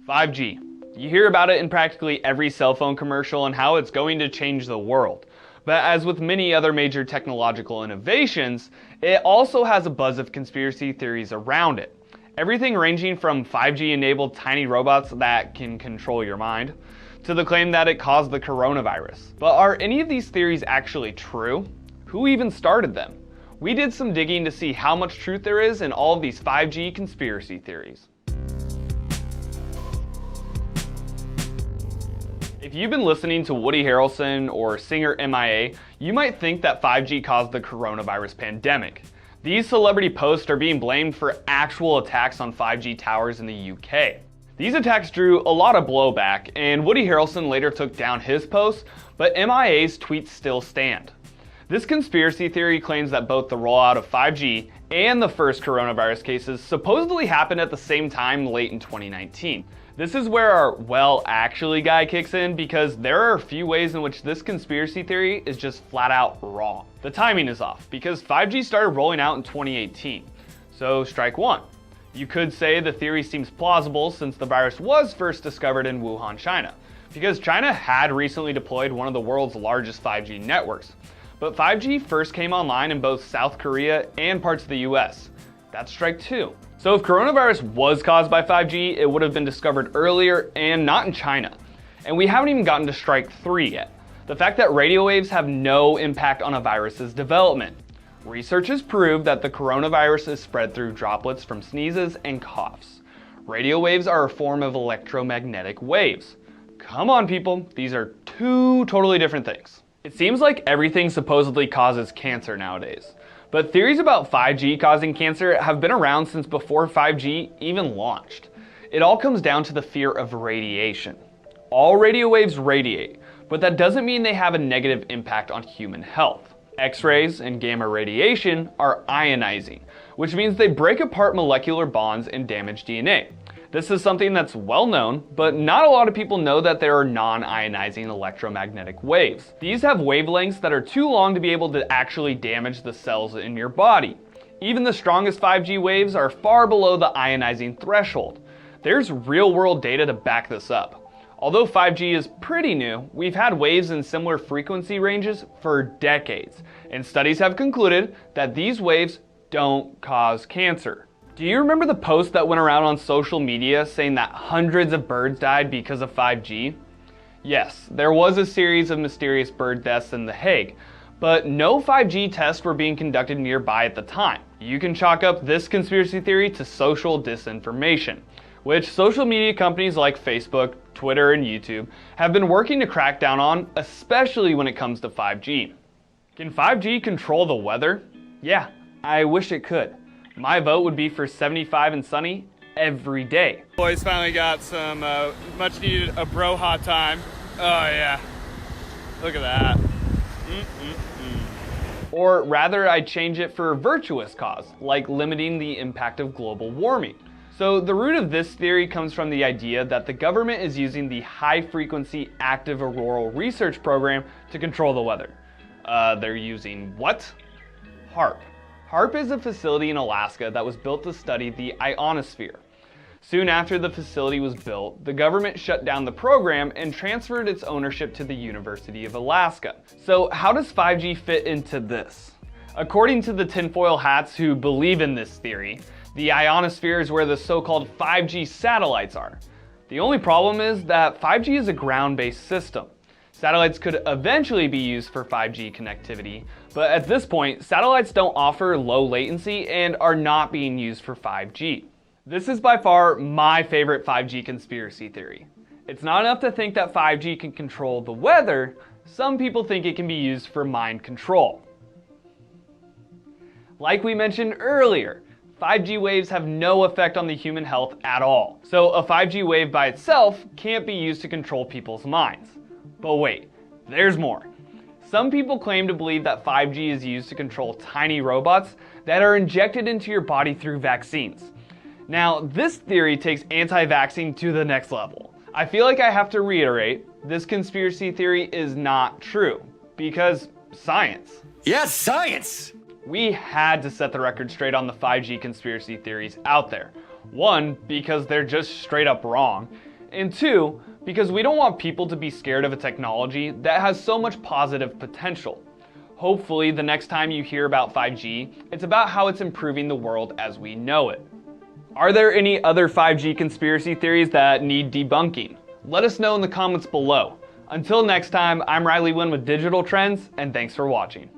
5G. You hear about it in practically every cell phone commercial and how it's going to change the world. But as with many other major technological innovations, it also has a buzz of conspiracy theories around it. Everything ranging from 5G-enabled tiny robots that can control your mind, to the claim that it caused the coronavirus. But are any of these theories actually true? Who even started them? We did some digging to see how much truth there is in all of these 5G conspiracy theories. If you've been listening to Woody Harrelson or singer MIA, you might think that 5G caused the coronavirus pandemic. These celebrity posts are being blamed for actual attacks on 5G towers in the UK. These attacks drew a lot of blowback, and Woody Harrelson later took down his posts, but MIA's tweets still stand. This conspiracy theory claims that both the rollout of 5G and the first coronavirus cases supposedly happened at the same time late in 2019. This is where our well actually guy kicks in, because there are a few ways in which this conspiracy theory is just flat out wrong. The timing is off, because 5G started rolling out in 2018. So strike one. You could say the theory seems plausible since the virus was first discovered in Wuhan, China, because China had recently deployed one of the world's largest 5G networks. But 5G first came online in both South Korea and parts of the US. That's strike two. So if coronavirus was caused by 5G, it would have been discovered earlier and not in China. And we haven't even gotten to strike three yet. The fact that radio waves have no impact on a virus's development. Research has proved that the coronavirus is spread through droplets from sneezes and coughs. Radio waves are a form of electromagnetic waves. Come on people, these are two totally different things. It seems like everything supposedly causes cancer nowadays. But theories about 5G causing cancer have been around since before 5G even launched. It all comes down to the fear of radiation. All radio waves radiate, but that doesn't mean they have a negative impact on human health. X-rays and gamma radiation are ionizing, which means they break apart molecular bonds and damage DNA. This is something that's well known, but not a lot of people know that there are non-ionizing electromagnetic waves. These have wavelengths that are too long to be able to actually damage the cells in your body. Even the strongest 5G waves are far below the ionizing threshold. There's real-world data to back this up. Although 5G is pretty new, we've had waves in similar frequency ranges for decades, and studies have concluded that these waves don't cause cancer. Do you remember the post that went around on social media saying that hundreds of birds died because of 5G? Yes, there was a series of mysterious bird deaths in The Hague, but no 5G tests were being conducted nearby at the time. You can chalk up this conspiracy theory to social disinformation, which social media companies like Facebook, Twitter, and YouTube have been working to crack down on, especially when it comes to 5G. Can 5G control the weather? Yeah, I wish it could. My vote would be for 75 and sunny every day. Boys finally got some much needed Abroha time. Oh yeah, look at that. Or rather, I'd change it for a virtuous cause, like limiting the impact of global warming. So the root of this theory comes from the idea that the government is using the high-frequency active auroral research program to control the weather. They're using what? HAARP. HAARP is a facility in Alaska that was built to study the ionosphere. Soon after the facility was built, the government shut down the program and transferred its ownership to the University of Alaska. So how does 5G fit into this? According to the tinfoil hats who believe in this theory, the ionosphere is where the so-called 5G satellites are. The only problem is that 5G is a ground-based system. Satellites could eventually be used for 5G connectivity, but at this point, satellites don't offer low latency and are not being used for 5G. This is by far my favorite 5G conspiracy theory. It's not enough to think that 5G can control the weather, some people think it can be used for mind control. Like we mentioned earlier, 5G waves have no effect on the human health at all. So a 5G wave by itself can't be used to control people's minds. But wait, there's more. Some people claim to believe that 5G is used to control tiny robots that are injected into your body through vaccines. Now, this theory takes anti-vaxxing to the next level. I feel like I have to reiterate, this conspiracy theory is not true, because science. Yes, science! We had to set the record straight on the 5G conspiracy theories out there. One, because they're just straight up wrong, And 2, because we don't want people to be scared of a technology that has so much positive potential. Hopefully, the next time you hear about 5G, it's about how it's improving the world as we know it. Are there any other 5G conspiracy theories that need debunking? Let us know in the comments below. Until next time, I'm Riley Wynn with Digital Trends, and thanks for watching.